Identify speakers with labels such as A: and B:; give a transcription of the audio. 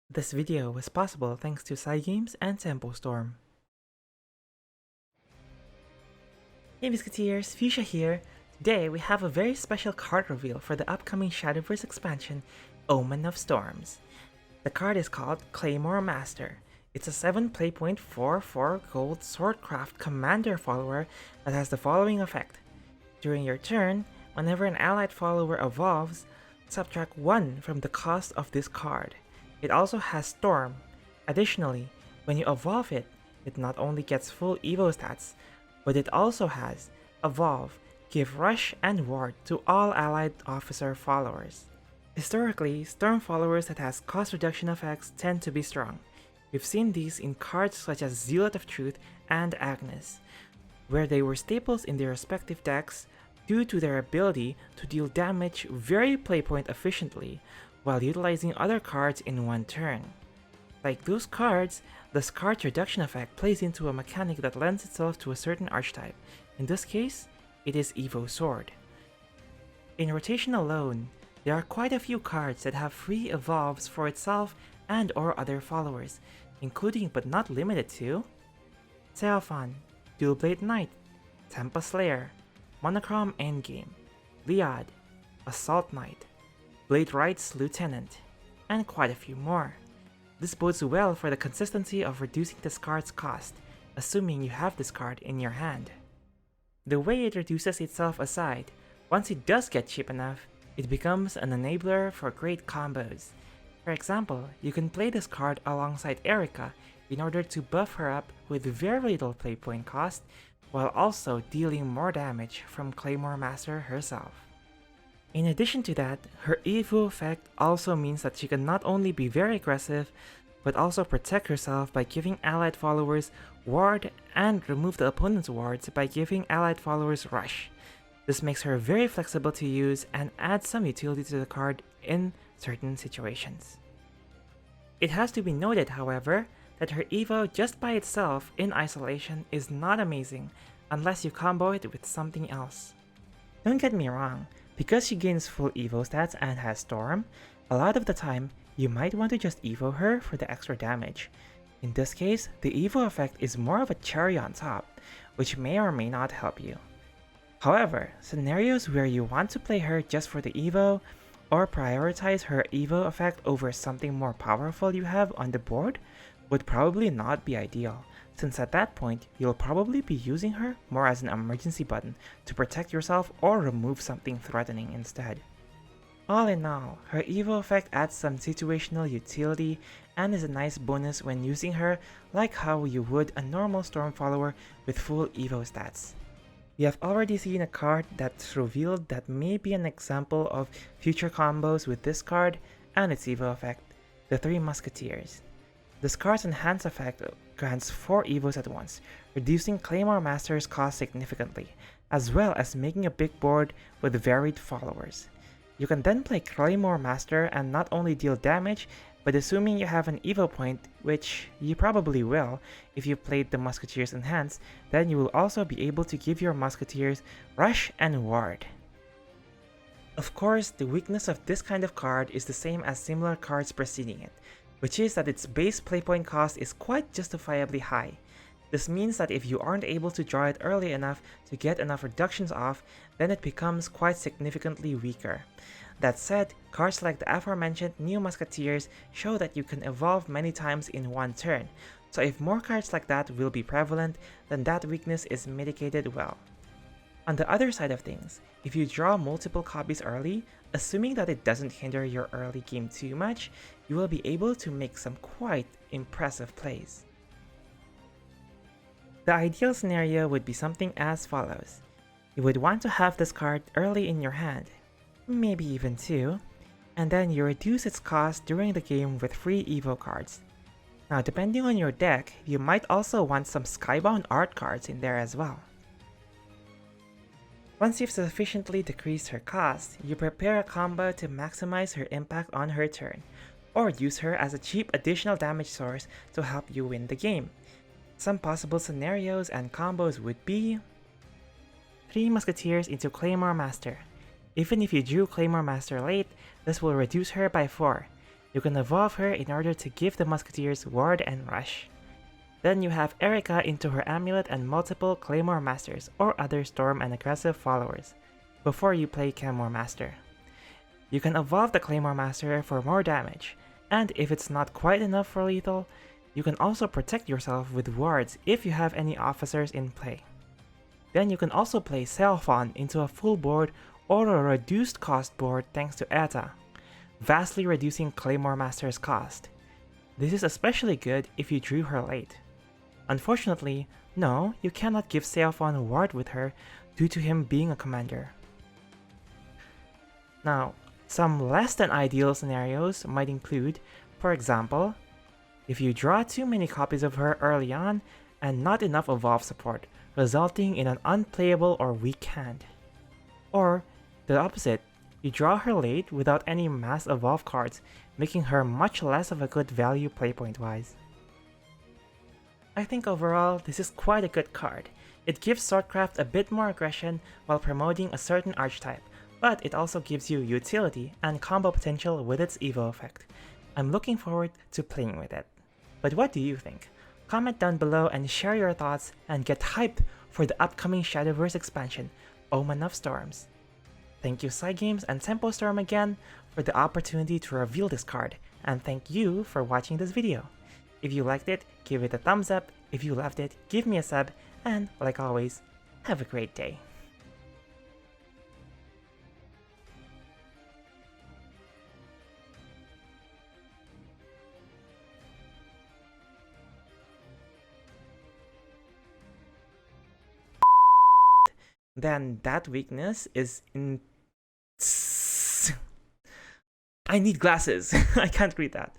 A: This video was possible thanks to Cygames and Tempo Storm. Hey Biscuiteers, Fuchsia here. Today we have a very special card reveal for the upcoming Shadowverse expansion, Omen of Storms. The card is called Claymore Master. It's a 7 playpoint 4/4 gold Swordcraft commander follower that has the following effect. During your turn, whenever an allied follower evolves, subtract 1 from the cost of this card. It also has Storm. Additionally, when you evolve it, it not only gets full Evo stats, but it also has Evolve, give Rush and Ward to all allied officer followers. Historically, Storm followers that has cost reduction effects tend to be strong. We've seen these in cards such as Zealot of Truth and Agnes, where they were staples in their respective decks due to their ability to deal damage very playpoint efficiently, while utilizing other cards in one turn. Like those cards, the card's reduction effect plays into a mechanic that lends itself to a certain archetype. In this case, it is Evo Sword. In rotation alone, there are quite a few cards that have free evolves for itself and or other followers, including but not limited to Theophan, Dual Blade Knight, Tempest Slayer, Monochrome Endgame, Liad, Assault Knight, Blade Wright's Lieutenant, and quite a few more. This bodes well for the consistency of reducing this card's cost, assuming you have this card in your hand. The way it reduces itself aside, once it does get cheap enough, it becomes an enabler for great combos. For example, you can play this card alongside Erica in order to buff her up with very little playpoint cost, while also dealing more damage from Claymore Master herself. In addition to that, her Evo effect also means that she can not only be very aggressive, but also protect herself by giving allied followers ward and remove the opponent's wards by giving allied followers rush. This makes her very flexible to use and adds some utility to the card in certain situations. It has to be noted, however, that her Evo just by itself in isolation is not amazing unless you combo it with something else. Don't get me wrong, because she gains full Evo stats and has Storm, a lot of the time you might want to just Evo her for the extra damage. In this case, the Evo effect is more of a cherry on top, which may or may not help you. However, scenarios where you want to play her just for the Evo, or prioritize her Evo effect over something more powerful you have on the board, would probably not be ideal, since at that point, you'll probably be using her more as an emergency button to protect yourself or remove something threatening instead. All in all, her Evo effect adds some situational utility and is a nice bonus when using her like how you would a normal Storm follower with full Evo stats. We have already seen a card that's revealed that may be an example of future combos with this card and its Evo effect, the Three Musketeers. This card's enhance effect grants 4 Evos at once, reducing Claymore Master's cost significantly, as well as making a big board with varied followers. You can then play Claymore Master and not only deal damage, but assuming you have an Evo point, which you probably will if you played the Musketeers Enhance, then you will also be able to give your Musketeers Rush and Ward. Of course, the weakness of this kind of card is the same as similar cards preceding it, which is that its base playpoint cost is quite justifiably high. This means that if you aren't able to draw it early enough to get enough reductions off, then it becomes quite significantly weaker. That said, cards like the aforementioned New Musketeers show that you can evolve many times in one turn, so if more cards like that will be prevalent, then that weakness is mitigated well. On the other side of things, if you draw multiple copies early, assuming that it doesn't hinder your early game too much, you will be able to make some quite impressive plays. The ideal scenario would be something as follows. You would want to have this card early in your hand, maybe even 2, and then you reduce its cost during the game with free Evo cards. Now depending on your deck, you might also want some Skybound art cards in there as well. Once you've sufficiently decreased her cost, you prepare a combo to maximize her impact on her turn, or use her as a cheap additional damage source to help you win the game. Some possible scenarios and combos would be 3 Musketeers into Claymore Master. Even if you drew Claymore Master late, this will reduce her by 4. You can evolve her in order to give the Musketeers Ward and Rush. Then you have Erica into her amulet and multiple Claymore Masters or other Storm and aggressive followers before you play Claymore Master. You can evolve the Claymore Master for more damage, and if it's not quite enough for lethal, you can also protect yourself with wards if you have any officers in play. Then you can also play Selphon into a full board or a reduced cost board thanks to Eta, vastly reducing Claymore Master's cost. This is especially good if you drew her late. Unfortunately, no, you cannot give Selphon a ward with her due to him being a commander. Now, some less than ideal scenarios might include, for example, if you draw too many copies of her early on and not enough evolve support, resulting in an unplayable or weak hand. Or, the opposite, you draw her late without any mass evolve cards, making her much less of a good value playpoint wise. I think overall, this is quite a good card. It gives Swordcraft a bit more aggression while promoting a certain archetype, but it also gives you utility and combo potential with its Evo effect. I'm looking forward to playing with it. But what do you think? Comment down below and share your thoughts and get hyped for the upcoming Shadowverse expansion, Omen of Storms. Thank you Cygames and Tempo Storm again for the opportunity to reveal this card, and thank you for watching this video. If you liked it, give it a thumbs up, if you loved it, give me a sub, and like always, have a great day. Then that weakness is in... I need glasses. I can't read that.